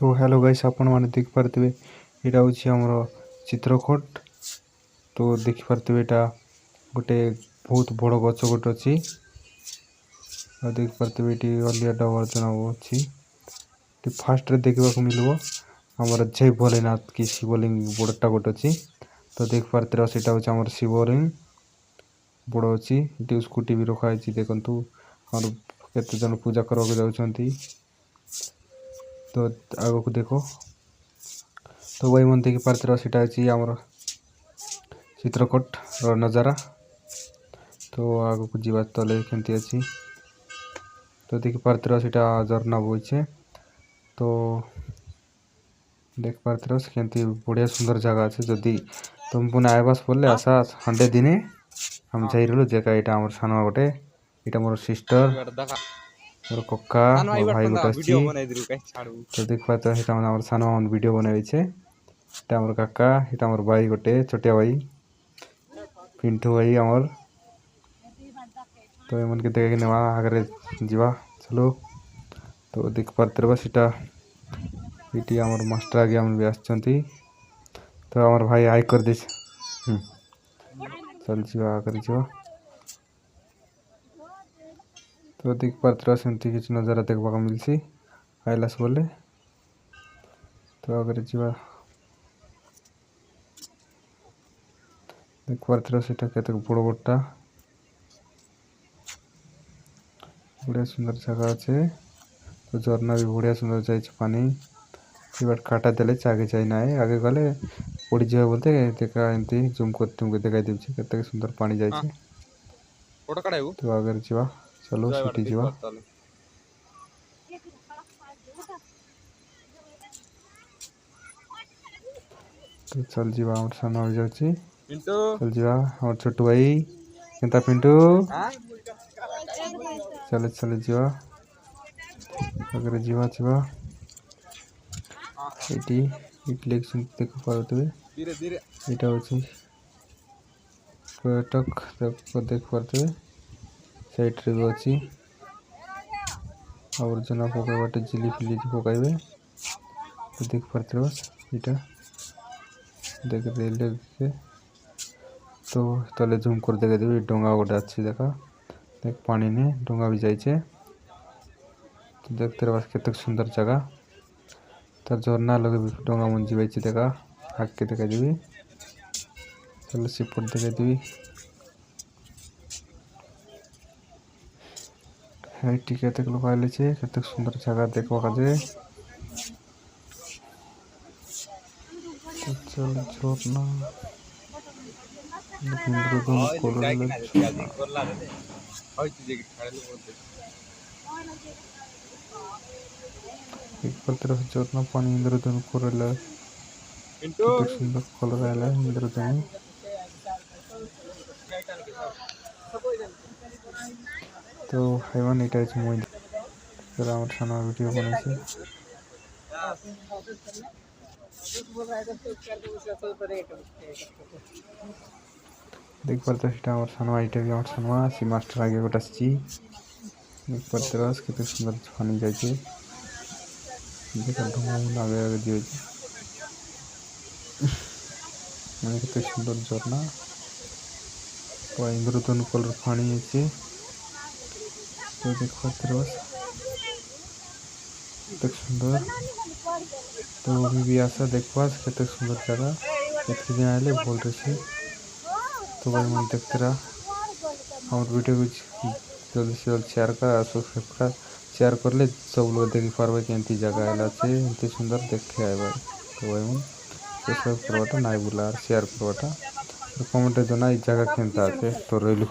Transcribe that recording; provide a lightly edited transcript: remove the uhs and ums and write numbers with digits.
तो hello guys आपण माने देख पारथिबे एटा होछि हमरो चित्रकूट। तो देख पारथिबे एटा गोटे बहुत बड़ गछ गोटे अछि आ देख पारथिबे एटी अलिया डबर जना अछि। ती फास्ट रे देखबा को मिलबो हमर जय भोलेनाथ की शिवलिंग बड़टा गोटे अछि। तो देख पारथिबे सेटा होछि हमर शिवलिंग बड़ अछि। एटी स्कूटी भी रखा अछि देखंतु और केते जन पूजा करबा को जाउछंती। तो आगो को देखो तो वही मन देखि पारथिबे सेटा अछि हमर चित्रकूट रो नजारा। तो आगो को जीवा तले केंती अछि तो देखि पारथिबे सेटा झरना बोइछे। तो देख पारथिबे केंती बढ़िया सुंदर जगह अछि। जदी तुम पुना आइबास बोलले आशा हंडे दिने हम जाइरलो जका एटा हमर सानवा गोटे एटा मोर सिस्टर मोर कक्का मोर भाई गोटे अछि। तो देख पारथिबे सेटा हमर सानवा मन वीडियो बनाबै छे। एटा हमर काका एटा हमर भाई गोटे छोटिया भाई पिंटू भाई हमर। तो एमन के देख नेवा आगरे जीवा चलो। तो देख पारथिबे सेटा इटी हमर मास्टर आगे हम भी आछंती। तो हमर भाई हाई कर दिस चल जीवा आगरे जीवा। तो देख पारथिबे सेंती किछ नजारा देखबा को मिलसी आइलास बोले। तो आगरे जीवा देख पारथिबे सेटा केते बड़ बड़टा बढ़िया सुंदर जगह छे। तो झरना भी बढ़िया सुंदर जाय छे पानी बाट काटा देले आगे जाय ना है आगे गले पड़ी जे बोलते देखा एंती जूम कर तुमको दिखाई देछि केते सुंदर पानी जाय छे। फोटो काढाइबो तो आगे जीवा चलो सिटी जीवा। तो चल जीवा हमर सामने हो जाउछि चल जीवा हमर छोटू भाई केंता पिंटू चल चल जीवा अगर जीवा जीवा एटी इलेक्शन देख पारथिबे धीरे धीरे एटा होछि पर्यटक देख पारथिबे साइड रे अछि और जना पका बाटे जिली फिली पकाइबे। तो देख पारथिबे एटा देख रेले के तो तले झूम कर देख देबे डोंगा गोटे अछि देखा देख पानी ने डोंगा भी जाय छे। तो देखते रह केते सुंदर जगह तो झरना लगे डोंगा मन जीवे छे देखा आग के देखा देबी चलो सिपट देखा देबी हेटी केते लोग आइले छे केते सुंदर जगह देखबा काजे। तो चल झरना इंद्रधनुष कोरल झरना एक पर तरफ झरना पानी इंद्रधनुष कोरल केते सुंदर कलर आइला इंद्रधनुष। तो हेवन एटा छ मोय जरा हमर साना वीडियो बनै छे। देख पारते सेटा हमर सानवा एटा भी हमर सानवा सी मास्टर आगे गोटे छी देख पारते केते सुंदर पानी जाय छे देखा ढुंगा मुंगा आगे आगे दियो छे माने केते सुंदर झरना तो इंद्रधनुष कलर पानी छे। तो देख पारते केते सुंदर तो भी आशा देखवास केते सुंदर जगह एतके दिन आइले बोल रहे। तो भाई मन देखते रहा हमर वीडियो को जल्दी से जल्दी शेयर कर सब्सक्राइब कर शेयर करले सब लोग देख पारबे केंती जगह आइला छे एंती सुंदर देखे आए भाई। तो भाई मन सब्सक्राइब करवाटा नाइ भूला शेयर करवाटा कमेंट जना ई जगह केंता छे तो रहलु।